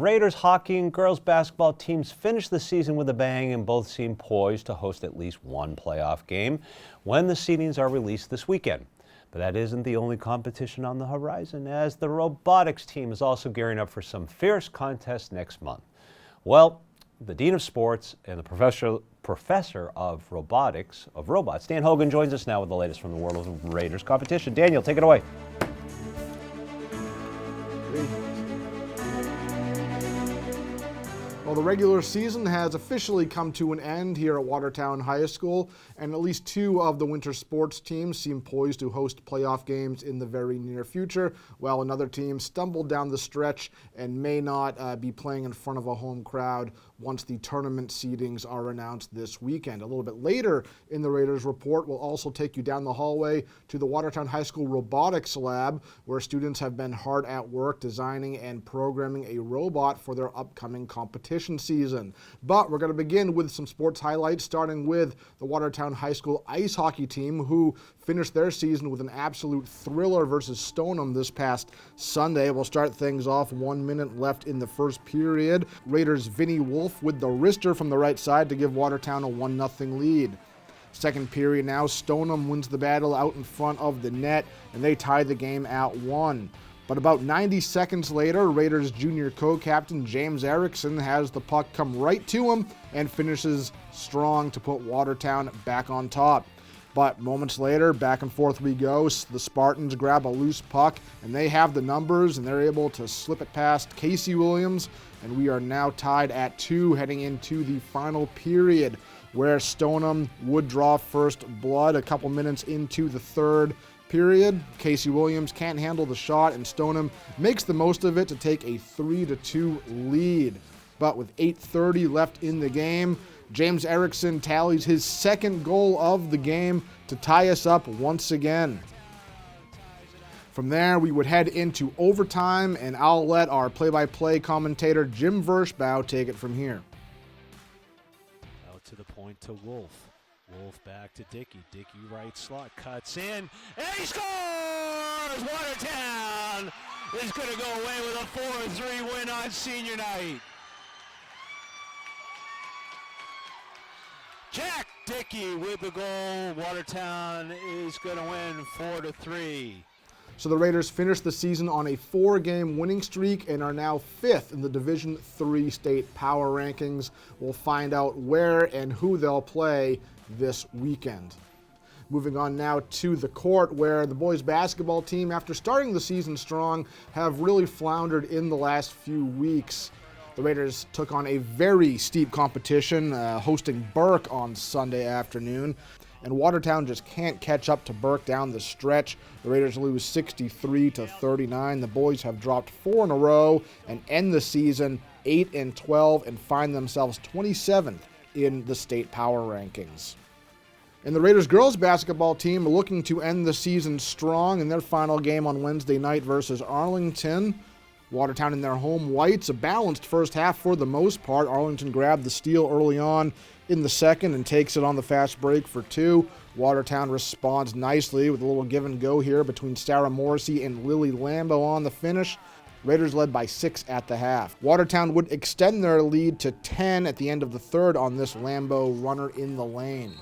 Raiders hockey and girls basketball teams finished the season with a bang and both seem poised to host at least one playoff game when the seedings are released this weekend. But that isn't the only competition on the horizon, as the robotics team is also gearing up for some fierce contests next month. Well, the Dean of Sports and the Professor of Robotics, of Robots, Dan Hogan, joins us now with the latest from the world of Raiders competition. Daniel, take it away. Well, the regular season has officially come to an end here at Watertown High School, and at least two of the winter sports teams seem poised to host playoff games in the very near future, while another team stumbled down the stretch and may not be playing in front of a home crowd once the tournament seedings are announced this weekend. A little bit later in the Raiders report, we'll also take you down the hallway to the Watertown High School Robotics Lab, where students have been hard at work designing and programming a robot for their upcoming competition season. But we're going to begin with some sports highlights, starting with the Watertown High School ice hockey team, who finished their season with an absolute thriller versus Stoneham this past Sunday. We'll start things off, 1 minute left in the first period. Raiders' Vinny Wolf with the wrister from the right side to give Watertown a 1-0 lead. Second period now, Stoneham wins the battle out in front of the net, and they tie the game at 1. But about 90 seconds later, Raiders junior co-captain James Erickson has the puck come right to him and finishes strong to put Watertown back on top. But moments later, back and forth we go. The Spartans grab a loose puck, and they have the numbers, and they're able to slip it past Casey Williams, and we are now tied at 2 heading into the final period, where Stoneham would draw first blood a couple minutes into the third period. Casey Williams can't handle the shot, and Stoneham makes the most of it to take a 3-2 lead. But with 8:30 left in the game, James Erickson tallies his second goal of the game to tie us up once again. From there, we would head into overtime, and I'll let our play-by-play commentator Jim Vershbow take it from here. Out to the point to Wolf. Wolf back to Dickey. Dickey right slot, cuts in, and he scores! Watertown is going to go away with a 4-3 win on senior night. Jack Dickey with the goal. Watertown is going to win 4-3. So the Raiders finished the season on a 4-game winning streak and are now 5th in the Division III state power rankings. We'll find out where and who they'll play this weekend. Moving on now to the court, where the boys basketball team, after starting the season strong, have really floundered in the last few weeks. The Raiders took on a very steep competition, hosting Burke on Sunday afternoon, and Watertown just can't catch up to Burke down the stretch. The Raiders lose 63-39. The boys have dropped 4 in a row and end the season 8-12 and find themselves 27th in the state power rankings. And the Raiders girls basketball team are looking to end the season strong in their final game on Wednesday night versus Arlington. Watertown in their home whites, a balanced first half for the most part. Arlington grabbed the steal early on in the second and takes it on the fast break for 2. Watertown responds nicely with a little give and go here between Sarah Morrissey and Lily Lambo on the finish. Raiders led by 6 at the half. Watertown would extend their lead to 10 at the end of the third on this Lambo runner in the lane.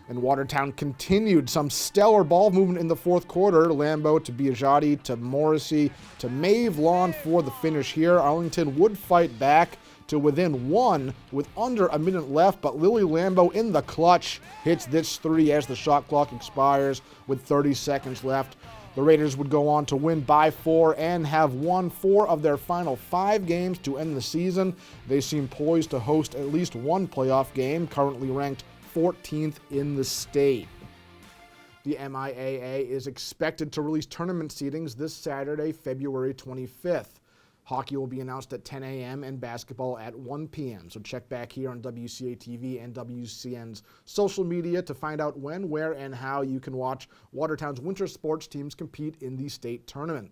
And Watertown continued some stellar ball movement in the fourth quarter. Lambo to Biagiotti to Morrissey to Maeve Lawn for the finish here. Arlington would fight back to within 1 with under a minute left, but Lily Lambo in the clutch hits this 3 as the shot clock expires with 30 seconds left. The Raiders would go on to win by 4 and have won 4 of their final 5 games to end the season. They seem poised to host at least one playoff game, currently ranked 14th in the state. The MIAA is expected to release tournament seedings this Saturday, February 25th. Hockey will be announced at 10 a.m. and basketball at 1 p.m. So check back here on WCA-TV and WCN's social media to find out when, where, and how you can watch Watertown's winter sports teams compete in the state tournament.